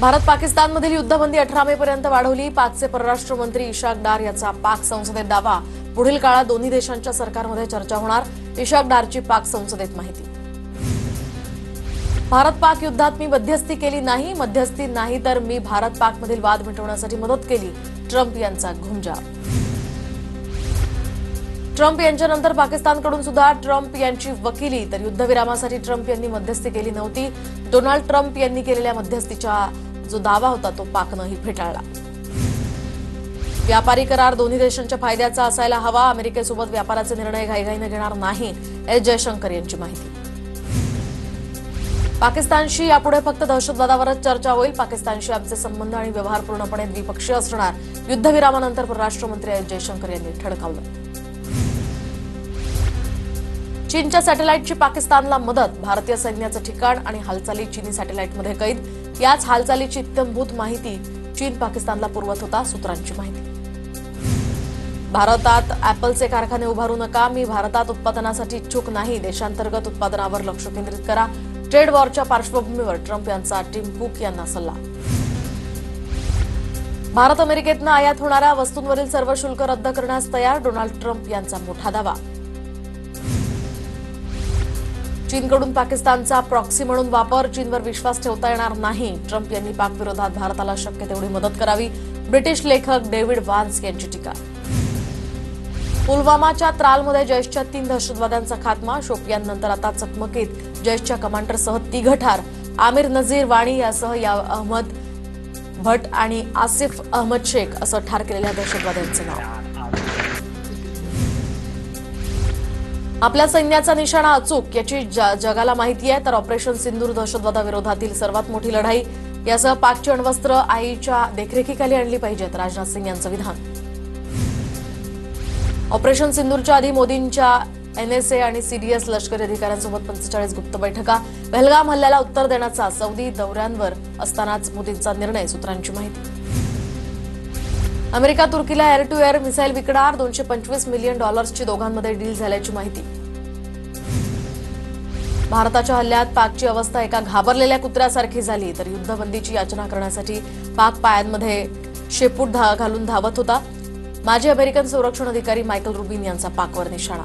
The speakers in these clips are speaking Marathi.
भारत पाकिस्तानमधील युद्धबंदी 18 मे पर्यंत वाढवली। पाकचे परराष्ट्र मंत्री इशाक डार याचा पाक संसदेत दावा। पुढील काळात दोन्ही देशांच्या सरकारमध्ये चर्चा होणार। इशाक डारची पाक संसदेत माहिती। भारत पाक युद्धात मी मध्यस्थी केली नाही, मध्यस्थी नाही तर मी भारत पाकमधील वाद मिटवण्यासाठी मदत केली, ट्रम्प यांचा घुमजाव। ट्रम्प यांच्यानंतर पाकिस्तानकडून सुद्धा ट्रम्प यांची वकिली, तर युद्धविरामासाठी ट्रम्प यांनी मध्यस्थी केली नव्हती। डोनाल्ड ट्रम्प यांनी केलेल्या मध्यस्थीचा जो दावा होता तो पाकनंही फेटाळला। व्यापारी करार दोन्ही देशांच्या फायद्याचा असायला हवा। अमेरिकेसोबत व्यापाराचे निर्णय घाईघाईने घेणार नाही, एस जयशंकर यांची माहिती। पाकिस्तानशी यापुढे फक्त दहशतवादावरच चर्चा होईल। पाकिस्तानशी आमचे संबंध आणि व्यवहार पूर्णपणे द्विपक्षीय असणार, युद्धविरामानंतर परराष्ट्र मंत्री एस जयशंकर यांनी ठणकावलं। चीनच्या सॅटेलाइटची पाकिस्तानला मदत। भारतीय सैन्याचं ठिकाण आणि हालचाली चीनी सॅटेलाइटमध्ये कैद। याच हालचालीची इत्थंभूत माहिती चीन पाकिस्तानला पुरवत होता, सूत्रांची माहिती। भारतात ॲपलचे कारखाने उभारू नका, मी भारतात उत्पादनासाठी इच्छुक नाही, देशांतर्गत उत्पादनावर लक्ष केंद्रित करा। ट्रेड वॉरच्या पार्श्वभूमीवर ट्रम्प यांचा टिम कुक यांना सल्ला। भारत अमेरिकेतनं आयात होणाऱ्या वस्तूंवरील सर्व शुल्क रद्द करण्यास तयार, डोनाल्ड ट्रम्प यांचा मोठा दावा। चीनकडून पाकिस्तानचा प्रॉक्सी म्हणून वापर, चीनवर विश्वास ठेवता येणार नाही। ट्रम्प यांनी पाकविरोधात भारताला शक्य तेवढी मदत करावी, ब्रिटिश लेखक डेव्हिड वान्स यांची टीका। पुलवामाच्या त्रालमध्ये जैशच्या 3 दहशतवाद्यांचा खात्मा। शोपियानंतर आता चकमकीत जैशच्या कमांडरसह 3 ठार। आमिर नझीर वाणी यासह अहमद भट आणि आसिफ अहमद शेख असं ठार केलेल्या दहशतवाद्यांचं नाव। आपल्या सैन्याचा निशाणा अचूक, याची जगाला माहिती आहे, तर ऑपरेशन सिंदूर दहशतवादाविरोधातील सर्वात मोठी लढाई। यासह पाकची अण्वस्त्र आईच्या देखरेखीखाली आणली पाहिजेत, राजनाथ सिंग यांचं विधान। ऑपरेशन सिंदूरच्या आधी मोदींच्या एनएसए आणि सीडीएस लष्करी अधिकाऱ्यांसोबत 45 गुप्त बैठका। पहलगाम हल्ल्याला उत्तर देण्याचा सौदी दौऱ्यांवर असतानाच मोदींचा निर्णय, सूत्रांची माहिती। अमेरिका तुर्कीला एअर टू एअर मिसाईल विकणार, $225 मिलियन दोघांमध्ये डील झाल्याची माहिती। भारताच्या हल्ल्यात पाकची अवस्था एका घाबरलेल्या कुत्र्यासारखी झाली, तर युद्धबंदीची याचना करण्यासाठी पाक पायांमध्ये शेपूट घालून धावत होता। माजी अमेरिकन संरक्षण अधिकारी मायकल रुबिन यांचा पाकवर निशाणा।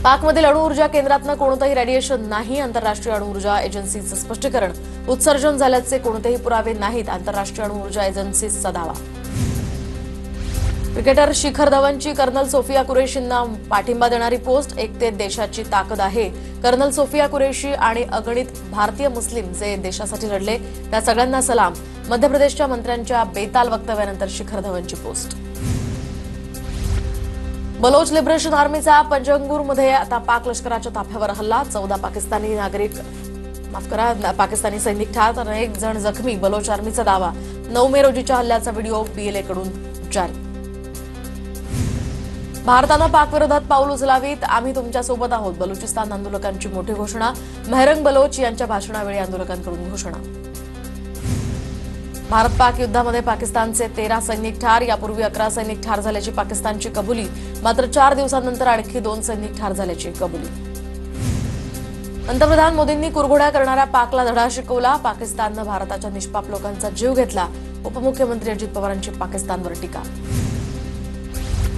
पाकमधील अणुऊर्जा केंद्रातनं कोणतंही रेडिएशन नाही, आंतरराष्ट्रीय अणुऊर्जा एजन्सीचं स्पष्टीकरण। उत्सर्जन झाल्याचे कोणतेही पुरावे नाहीत, आंतरराष्ट्रीय अणुऊर्जा एजन्सीचा दावा। क्रिकेटर शिखर धवनची कर्नल सोफिया कुरेशींना पाठिंबा देणारी पोस्ट। एकतेत देशाची ताकद आहे, कर्नल सोफिया कुरेशी आणि अगणित भारतीय मुस्लिम जे देशासाठी लढले त्या सगळ्यांना सलाम। मध्य प्रदेशच्या मंत्र्यांच्या बेताल वक्तव्यानंतर शिखर धवनची पोस्ट। बलोच लिबरेशन आर्मीचा पंजंगूरमध्ये आता पाक लष्कराच्या ताफ्यावर हल्ला। 14 पाकिस्तानी सैनिक ठार, तर 1 जण जखमी, बलोच आर्मीचा दावा। 9 मे रोजीच्या हल्ल्याचा व्हिडिओ पीएलएकडून जारी। भारतानं पाकविरोधात पाऊल उचलावीत, आम्ही तुमच्यासोबत आहोत, बलुचिस्तान आंदोलकांची मोठी घोषणा। मेहरंग बलोच यांच्या भाषणावेळी आंदोलकांकडून घोषणा। भारत पाक युद्धामध्ये पाकिस्तानचे 13 सैनिक ठार, यापूर्वी 11 सैनिक ठार झाल्याची पाकिस्तानची कबुली, मात्र 4 दिवसांनंतर आणखी 2 सैनिक ठार झाल्याची कबुली। पंतप्रधान मोदींनी कुरघोड्या करणाऱ्या पाकला धडा शिकवला, पाकिस्ताननं भारताच्या निष्पाप लोकांचा जीव घेतला, उपमुख्यमंत्री अजित पवारांची पाकिस्तानवर टीका।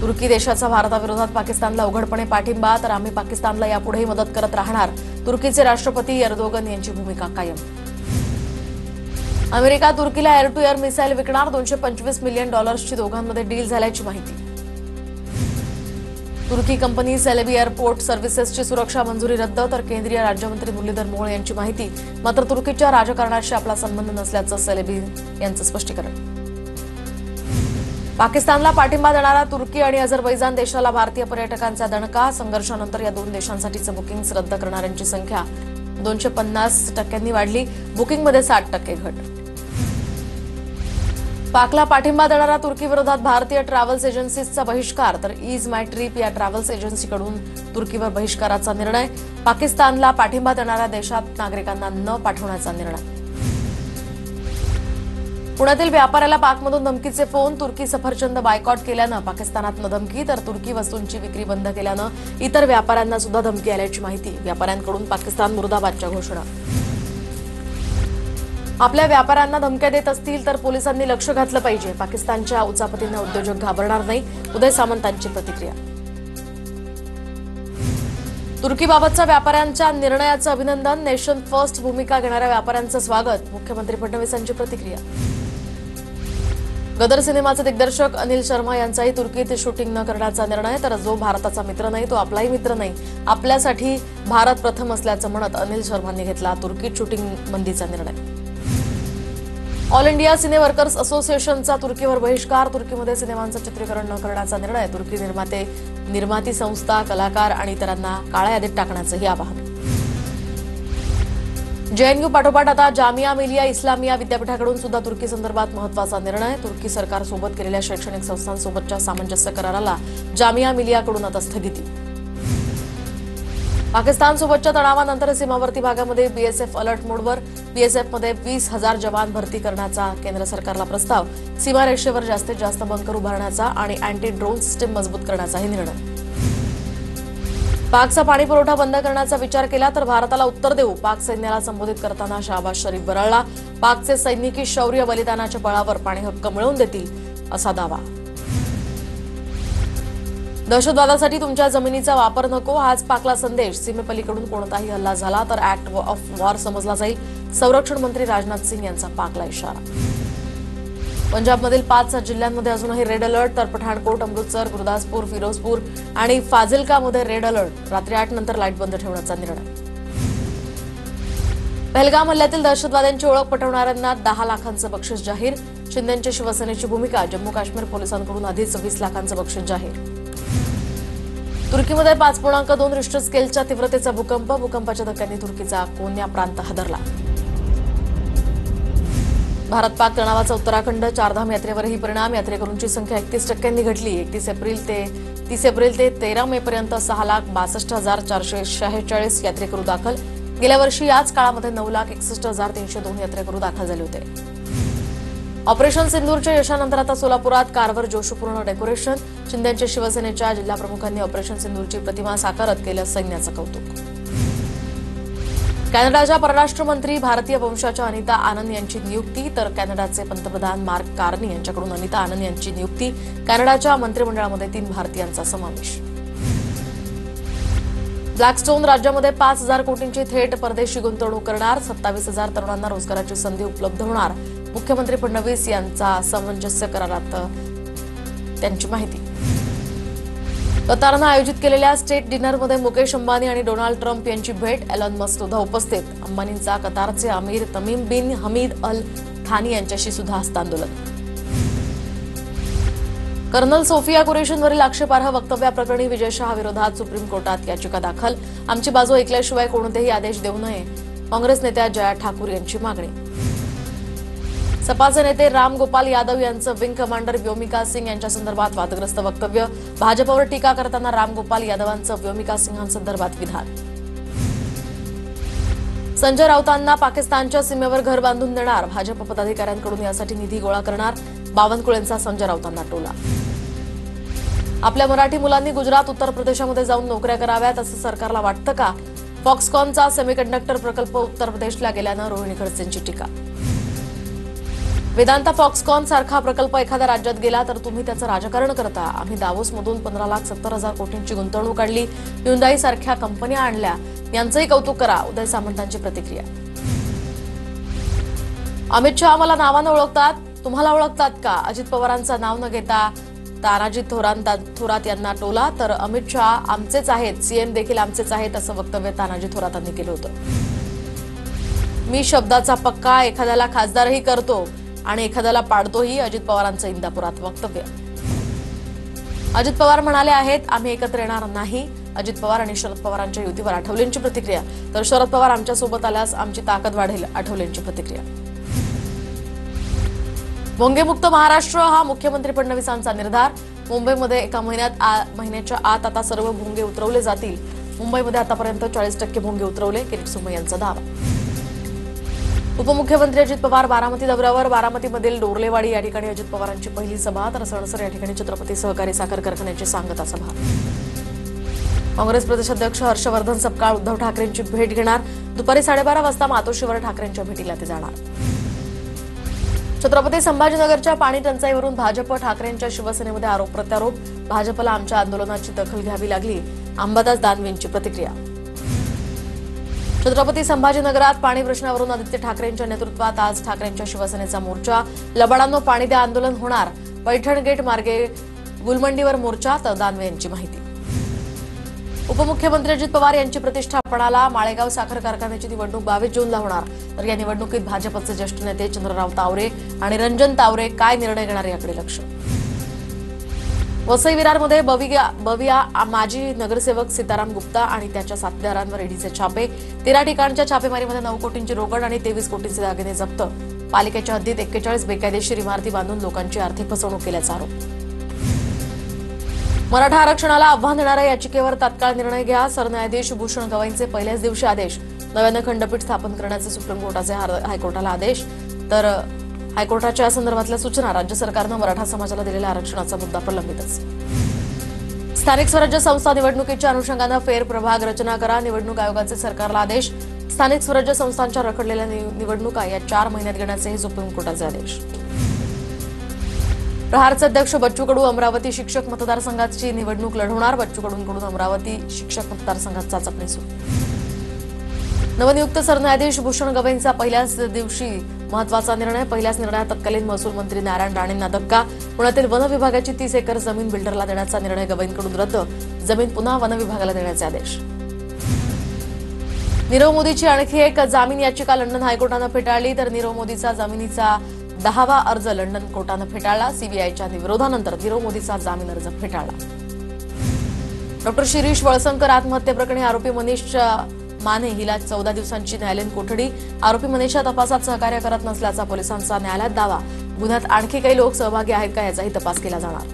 तुर्की देशाचा भारताविरोधात पाकिस्तानला उघडपणे पाठिंबा, तर आम्ही पाकिस्तानला यापुढेही मदत करत राहणार, तुर्कीचे राष्ट्रपती एर्दोगन यांची भूमिका कायम। अमेरिका तुर्कीला एअर टू एअर मिसाईल विकणार, $225 मिलियन दोघांमध्ये डील झाल्याची माहिती। तुर्की कंपनी सेलेबी एअरपोर्ट सर्व्हिसेसची सुरक्षा मंजुरी रद्द, तर केंद्रीय राज्यमंत्री मुरलीधर मोहोळ यांची माहिती। मात्र तुर्कीच्या राजकारणाशी आपला संबंध नसल्याचं सेलेबी यांचं स्पष्टीकरण। पाकिस्तानला पाठिंबा देणारा तुर्की आणि अझरबैजान देशाला भारतीय पर्यटकांचा दणका। संघर्षानंतर या 2 देशांसाठीचं बुकिंग रद्द करणाऱ्यांची संख्या 250% वाढली, बुकिंगमध्ये 60% घट। पाकला पाठिंबा देणारा तुर्कीविरोधात भारतीय ट्रॅव्हल्स एजन्सीजचा बहिष्कार, तर ईज माय ट्रिप या ट्रॅव्हल्स एजन्सीकडून तुर्कीवर बहिष्काराचा निर्णय। पाकिस्तानला पाठिंबा देणाऱ्या देशात नागरिकांना न पाठवण्याचा निर्णय। पुण्यातील व्यापाऱ्याला पाकमधून धमकीचे फोन, तुर्की सफरचंद बायकॉट केल्यानं पाकिस्तानातनं धमकी, तर तुर्की वस्तूंची विक्री बंद केल्यानं इतर व्यापाऱ्यांना सुद्धा धमकी आल्याची माहिती। व्यापाऱ्यांकडून पाकिस्तान मुर्दाबादच्या घोषणा। आपल्या व्यापाऱ्यांना धमक्या देत असतील तर पोलिसांनी लक्ष घातलं पाहिजे. पाकिस्तानच्या उचापतींना उद्योजक घाबरणार नाही. उदय सामंतांची प्रतिक्रिया. तुर्कीबाबतच्या व्यापाऱ्यांच्या निर्णयाचं अभिनंदन. नेशन फर्स्ट भूमिका घेणाऱ्या व्यापाऱ्यांचं स्वागत. मुख्यमंत्री फडणवीसांची प्रतिक्रिया. गदर सिनेमाचे दिग्दर्शक अनिल शर्मा यांचाही तुर्कीत शूटिंग न करण्याचा निर्णय. तर जो भारताचा मित्र नाही तो आपलाही मित्र नाही. आपल्यासाठी भारत प्रथम असल्याचं म्हणत अनिल शर्मांनी घेतला तुर्कीत शूटिंग बंदीचा निर्णय. ऑल इंडिया सिने वर्कर्स असोसिएशनचा तुर्कीवर बहिष्कार. तुर्कीमध्ये सिनेमांचं चित्रीकरण न करण्याचा निर्णय. तुर्की निर्माती संस्था, कलाकार आणि इतरांना काळ्या यादीत टाकण्याचंही आवाहन. जेएनयू पाठोपाठ आता जामिया मिलिया इस्लामिया विद्यापीठाकडून सुद्धा तुर्की संदर्भात महत्त्वाचा निर्णय. तुर्की सरकारसोबत केलेल्या शैक्षणिक संस्थांसोबतच्या सामंजस्य कराराला जामिया मिलियाकडून आता स्थगिती. पाकिस्तानसोबतच्या तणावानंतर सीमावर्ती भागामध्ये बीएसएफ अलर्ट मोडवर. बीएसएफमध्ये 20,000 जवान भरती करण्याचा केंद्र सरकारला प्रस्ताव. सीमारेषेवर जास्तीत जास्त बंकर उभारण्याचा आणि अँटी ड्रोन सिस्टीम मजबूत करण्याचाही निर्णय. पाकचा पाणी पुरवठा बंद करण्याचा विचार केला तर भारताला उत्तर देऊ. पाक सैन्याला संबोधित करताना शहबाज शरीफ बरळला. पाकचे सैनिकी शौर्य बलिदानाच्या बळावर पाणी हक्क मिळवून देतील असा दावा. दहशतवादासाठी तुमच्या जमिनीचा वापर नको हाच पाकला संदेश. सीमेपलीकडून कोणताही हल्ला झाला तर ऍक्ट ऑफ वॉर समजला जाईल. संरक्षण मंत्री राजनाथ सिंग यांचा पाकला इशारा. पंजाबमधील 5 जिल्ह्यांमध्ये अजूनही रेड अलर्ट. तर पठाणकोट, अमृतसर, गुरदासपूर, फिरोजपूर आणि फाजिल्कामध्ये रेड अलर्ट. रात्री 8 नंतर लाईट बंद ठेवण्याचा निर्णय. पहलगाम हल्ल्यातील दहशतवाद्यांची ओळख पटवणाऱ्यांना 10 लाखांचं बक्षीस जाहीर. शिंदेंची शिवसेनेची भूमिका. जम्मू काश्मीर पोलिसांकडून आधीच 20 लाखांचं बक्षीस जाहीर. तुर्कीमध्ये 5.2 रिश्टर स्केलच्या तीव्रतेचा भूकंप. भूकंपाच्या धक्क्यांनी तुर्कीचा कोन्या प्रांत हादरला. भारत पाक तणावाचा उत्तराखंड. चारधाम यात्रेवरही परिणाम. यात्रेकरूंची संख्या 31% घटली. 31 एप्रिल ते 30 एप्रिल ते 13 मे पर्यंत 6,62,446 यात्रेकरू दाखल. गेल्या वर्षी याच काळामध्ये 9,61,302 यात्रेकरू दाखल झाले होते. ऑपरेशन सिंदूरच्या यशानंतर आता सोलापुरात कारवर जोशपूर्ण डेकोरेशन. शिंदेच्या शिवसेनेच्या जिल्हाप्रमुखांनी ऑपरेशन सिंदूरची प्रतिमा साकारत केलं सैन्याचं कौतुक. कॅनडाच्या परराष्ट्र मंत्री भारतीय वंशाच्या अनिता आनंद यांची नियुक्ती. तर कॅनडाचे पंतप्रधान मार्क कार्नी यांच्याकडून अनिता आनंद यांची नियुक्ती. कॅनडाच्या मंत्रिमंडळामध्ये 3 भारतीयांचा समावेश. ब्लॅकस्टोन राज्यामध्ये 5,000 कोटींची थेट परदेशी गुंतवणूक करणार. 27,000 तरुणांना रोजगाराची संधी उपलब्ध होणार. मुख्यमंत्री फडणवीस यांचा सामंजस्य करारात त्यांची माहिती. कतारनं आयोजित केलेल्या स्टेट डिनरमध्ये मुकेश अंबानी आणि डोनाल्ड ट्रम्प यांची भेट. एलन मस्क सुद्धा उपस्थित. अंबानींचा कतारचे अमीर तमीम बिन हमीद अल थानी यांच्याशी सुद्धा हस्तांदोलन. कर्नल सोफिया कुरेशींवरील आक्षेपार्ह वक्तव्याप्रकरणी विजय शहा विरोधात सुप्रीम कोर्टात याचिका दाखल. आमची बाजू ऐकल्याशिवाय कोणतेही आदेश देऊ नये. काँग्रेस नेत्या जया ठाकूर यांची मागणी. सपाचे नेते राम गोपाल यादव यांचं विंग कमांडर व्योमिका सिंग यांच्या संदर्भात वादग्रस्त वक्तव्य. भाजपवर टीका करताना राम गोपाल यादवांचं व्योमिका सिंहांसंदर्भात विधान. संजय राऊतांना पाकिस्तानच्या सीमेवर घर बांधून देणार. भाजप पदाधिकाऱ्यांकडून यासाठी निधी गोळा करणार. बावनकुळेंचा संजय राऊतांना टोला. आपल्या मराठी मुलांनी गुजरात, उत्तर प्रदेशामध्ये जाऊन नोकऱ्या कराव्यात असं सरकारला वाटतं का? फॉक्सकॉनचा सेमीकंडक्टर प्रकल्प उत्तर प्रदेशला गेल्यानं रोहिणी खडसेंची टीका. वेदांता फॉक्सकॉन सारखा प्रकल्प एखाद्या राज्यात गेला तर तुम्ही त्याचं राजकारण करता. आम्ही दावोसमधून 15,70,000 कोटींची गुंतवणूक आणली. ह्युंदाई सारख्या कंपन्या आणल्या. यांचंही कौतुक करा. उदय सामंतांची प्रतिक्रिया. अमित शहा मला नावानं ओळखतात. तुम्हाला ओळखतात का? अजित पवारांचं नाव न घेता तानाजी थोरात यांना टोला. तर अमित शहा आमचेच आहेत, सीएम देखील आमचेच आहेत असं वक्तव्य तानाजी थोरातांनी केलं होतं. मी शब्दाचा पक्का. एखाद्याला खासदारही करतो आणि एखाद्याला पाडतोही. अजित पवारांचं इंदापुरात वक्तव्य. अजित पवार म्हणाले आहेत आम्ही एकत्र येणार नाही. अजित पवार आणि शरद पवारांच्या युतीवर आठवलेंची प्रतिक्रिया. तर शरद पवार आमच्यासोबत आल्यास आमची ताकद वाढेल. आठवलेंची प्रतिक्रिया. भोंगेमुक्त महाराष्ट्र हा मुख्यमंत्री फडणवीसांचा निर्धार. मुंबईमध्ये एका महिन्याच्या आत आता सर्व भोंगे उतरवले जातील. मुंबईमध्ये आतापर्यंत 40% भोंगे उतरवले. किरीट सोमय्या यांचा दावा. उपमुख्यमंत्री अजित पवार बारामती दौऱ्यावर. बारामतीमधील डोरलेवाडी या ठिकाणी अजित पवारांची पहिली सभा. तर सणसर या ठिकाणी छत्रपती सहकारी साखर कारखान्याची सांगता सभा. काँग्रेस प्रदेशाध्यक्ष हर्षवर्धन सपकाळ उद्धव ठाकरेंची भेट घेणार. दुपारी 12:30 वाजता मातोश्रीवर ठाकरेंच्या भेटीला ते जाणार. छत्रपती संभाजीनगरच्या पाणी टंचाईवरून भाजप ठाकरेंच्या शिवसेनेमध्ये आरोप प्रत्यारोप. भाजपला आमच्या आंदोलनाची दखल घ्यावी लागली, अंबादास दानवेंची प्रतिक्रिया. छत्रपती संभाजीनगरात पाणी प्रश्नावरून आदित्य ठाकरेंच्या नेतृत्वात आज ठाकरेंच्या शिवसेनेचा मोर्चा. लबाडांनो पाणी द्या आंदोलन होणार. पैठण गेट मार्गे गुलमंडीवर मोर्चा, तर दानवे यांची माहिती. उपमुख्यमंत्री अजित पवार यांची प्रतिष्ठा पणाला. माळेगाव साखर कारखान्याची निवडणूक 22 जूनला होणार. तर या निवडणुकीत भाजपचे ज्येष्ठ नेते चंद्रराव तावरे आणि रंजन तावरे काय निर्णय घेणार याकडे लक्ष. वसई विरारमध्ये बविया माजी नगरसेवक सीताराम गुप्ता आणि त्याच्या साथीदारांवर ईडीचे छापे. 13 ठिकाणच्या छापेमारीमध्ये 9 कोटींची रोकड आणि 23 कोटींचे दागिने जप्त. पालिकेच्या हद्दीत 41 बेकायदेशीर इमारती बांधून लोकांची आर्थिक फसवणूक केल्याचा आरोप. मराठा आरक्षणाला आव्हान देणाऱ्या याचिकेवर तात्काळ निर्णय घ्या. सरन्यायाधीश भूषण गवईंचे पहिल्याच दिवशी आदेश. नव्यानं खंडपीठ स्थापन करण्याचे सुप्रीम कोर्टाचे हायकोर्टाला आदेश. तर हायकोर्टाच्या संदर्भातल्या सूचना. राज्य सरकारनं मराठा समाजाला दिलेल्या आरक्षणाचा मुद्दा प्रलंबितच. स्थानिक स्वराज्य संस्था निवडणुकीच्या अनुषंगानं फेरप्रभाग रचना करा. निवडणूक आयोगाचे सरकारला आदेश. स्थानिक स्वराज्य संस्थांच्या रखडलेल्या निवडणुका या 4 महिन्यात घेण्याचेही सुप्रीम कोर्टाचे आदेश. प्रहारचे अध्यक्ष बच्चू कडू अमरावती शिक्षक मतदारसंघाची निवडणूक लढवणार. बच्चू कडूंकडून अमरावती शिक्षक मतदारसंघात चाचपणी सुरू. नवनियुक्त सरन्यायाधीश भूषण गवईंचा पहिल्याच दिवशी महत्वाचा निर्णय. पहिल्याच निर्णयात तत्कालीन महसूल मंत्री नारायण राणेंना धक्का. पुण्यातील वन विभागाची 30 एकर जमीन बिल्डरला देण्याचा निर्णय गवईंकडून रद्द. जमीन पुन्हा वन विभागाला देण्याचे आदेश. नीरव मोदीची आणखी एक जामीन याचिका लंडन हायकोर्टानं फेटाळली. तर नीरव मोदीचा जामिनीचा 10वा अर्ज लंडन कोर्टानं फेटाळला. सीबीआयच्या विरोधानंतर नीरव मोदीचा जामीन अर्ज फेटाळला. डॉक्टर शिरीष वळसंकर आत्महत्येप्रकरणी आरोपी मनीष माने हिला 14 दिवसांची न्यायालयीन कोठडी. आरोपी मनीषा तपासात सहकार्य करत नसल्याचा पोलिसांचा न्यायालयात दावा. गुन्ह्यात आणखी काही लोक सहभागी आहेत का याचाही तपास केला जाणार.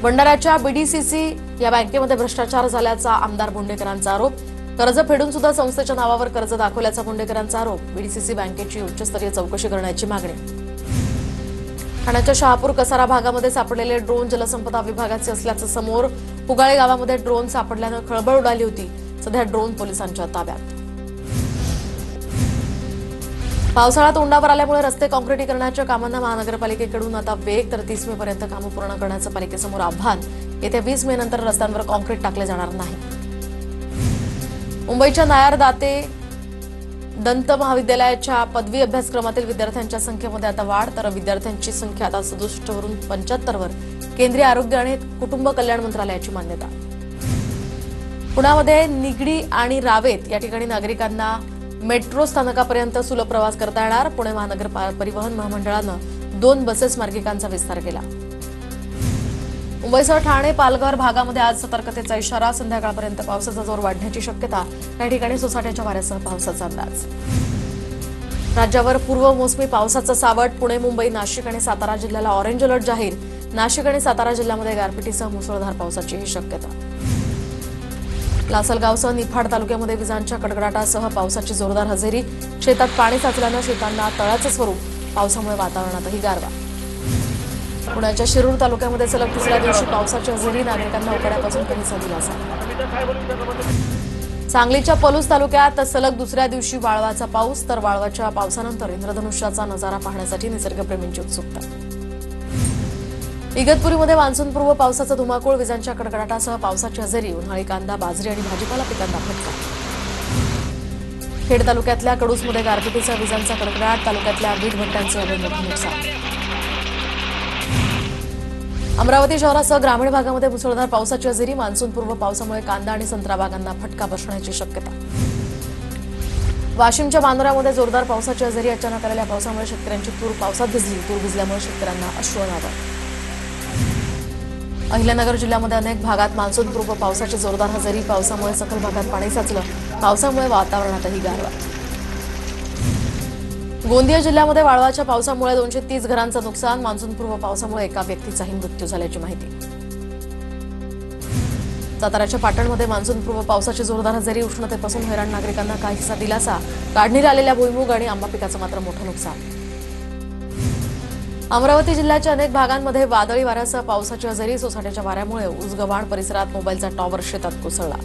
भंडाऱ्याच्या बीडीसीसी या बँकेमध्ये भ्रष्टाचार झाल्याचा आमदार भोंडेकरांचा आरोप. कर्ज फेडून सुद्धा संस्थेच्या नावावर कर्ज दाखवल्याचा भोंडेकरांचा आरोप. बीडीसीसी बँकेची उच्चस्तरीय चौकशी करण्याची मागणी. ठाण्याच्या शहापूर कसारा भागामध्ये सापडलेले ड्रोन जलसंपदा विभागाचे असल्याचं समोर. पुगाळे गावामध्ये ड्रोन सापडल्यानं खळबळ उडाली होती. सध्या ड्रोन पोलिसांच्या ताब्यात. पावसाळा तोंडावर आल्यामुळे रस्ते काँक्रिटीकरणाच्या कामांना महानगरपालिकेकडून आता वेग. तर 30 मे पर्यंत कामं पूर्ण करण्याचं पालिकेसमोर आव्हान. येत्या 20 मे नंतर रस्त्यांवर काँक्रीट टाकले जाणार नाही. मुंबईच्या नायर दाते दंत महाविद्यालयाच्या पदवी अभ्यासक्रमातील विद्यार्थ्यांच्या संख्येमध्ये आता वाढ. तर विद्यार्थ्यांची संख्या आता 67 वरून 75 वर. केंद्रीय आरोग्य आणि कुटुंब कल्याण मंत्रालयाची मान्यता. पुण्यामध्ये निगडी आणि रावेत या ठिकाणी नागरिकांना मेट्रो स्थानकापर्यंत सुलभ प्रवास करता येणार. पुणे महानगर परिवहन महामंडळानं 2 बसेस मार्गिकांचा विस्तार केला. मुंबईसह ठाणे पालघर भागामध्ये आज सतर्कतेचा इशारा. संध्याकाळपर्यंत पावसाचा जोर वाढण्याची शक्यता. काही ठिकाणी सोसाट्याच्या वाऱ्यासह पावसाचा अंदाज. राज्यावर पूर्व मोसमी पावसाचं सावट. पुणे मुंबई नाशिक आणि सातारा जिल्ह्याला ऑरेंज अलर्ट जाहीर. नाशिक आणि सातारा जिल्ह्यामध्ये गारपिटीसह मुसळधार पावसाचीही शक्यता. लासलगावसह निफाड तालुक्यामध्ये विजांच्या कडकडाटासह पावसाची जोरदार हजेरी. शेतात पाणी साचल्यानं शेतांना तळाचं स्वरूप. पावसामुळे वातावरणातही गारवा. पुण्याच्या शिरूर तालुक्यामध्ये सलग 3ऱ्या दिवशी पावसाची हजेरी. नागरिकांना उकाड्यापासून काहीसा दिलासा. सांगलीच्या पलूस तालुक्यात सलग 2ऱ्या दिवशी वाळवाचा पाऊस. तर वाळवाच्या पावसानंतर इंद्रधनुष्याचा नजारा पाहण्यासाठी निसर्गप्रेमींची उत्सुकता. इगतपुरीमध्ये मान्सूनपूर्व पावसाचा धुमाकूळ. विजांच्या कडकडाटासह पावसाची हजेरी. उन्हाळी कांदा, बाजरी आणि भाजीपाला पिकांना फटका. खेड तालुक्यातल्या कडूसमध्ये गारपिटीसह विजांचा कडकडाट. तालुक्यातल्या वीट भट्ट्यांचे अवैध नुकसान. अमरावती शहरासह ग्रामीण भागामध्ये मुसळधार पावसाची हजेरी. मान्सूनपूर्व पावसामुळे कांदा आणि संत्रा बागांना फटका बसण्याची शक्यता. वाशिमच्या मानोऱ्यामध्ये जोरदार पावसाची हजेरी. अचानक आलेल्या पावसामुळे शेतकऱ्यांची तूर पावसात भिजली. तूर भिजल्यामुळे शेतकऱ्यांना अश्रू अनावर. अहिल्यानगर जिल्ह्यामध्ये अनेक भागात मान्सूनपूर्व पावसाची जोरदार हजेरी. पावसामुळे सखल भागात पाणी साचलं. पावसामुळे वातावरणातही गारवा. गोंदिया जिल्ह्यामध्ये वाळवाच्या पावसामुळे 230 घरांचं नुकसान. मान्सूनपूर्व पावसामुळे एका व्यक्तीचाही मृत्यू झाल्याची माहिती. साताऱ्याच्या पाटणमध्ये मान्सूनपूर्व पावसाची जोरदार हजेरी. उष्णतेपासून हैराण नागरिकांना काहीसा दिलासा. काढणीला आलेल्या भुईमूग आणि आंबा पिकाचं मात्र मोठं नुकसान. अमरावती जिल्ह्याच्या अनेक भागांमध्ये वादळी वाऱ्यासह पावसाची हजेरी. सोसाट्याच्या वाऱ्यामुळे उसगव्हाण परिसरात मोबाईलचा टॉवर शेतात कोसळला.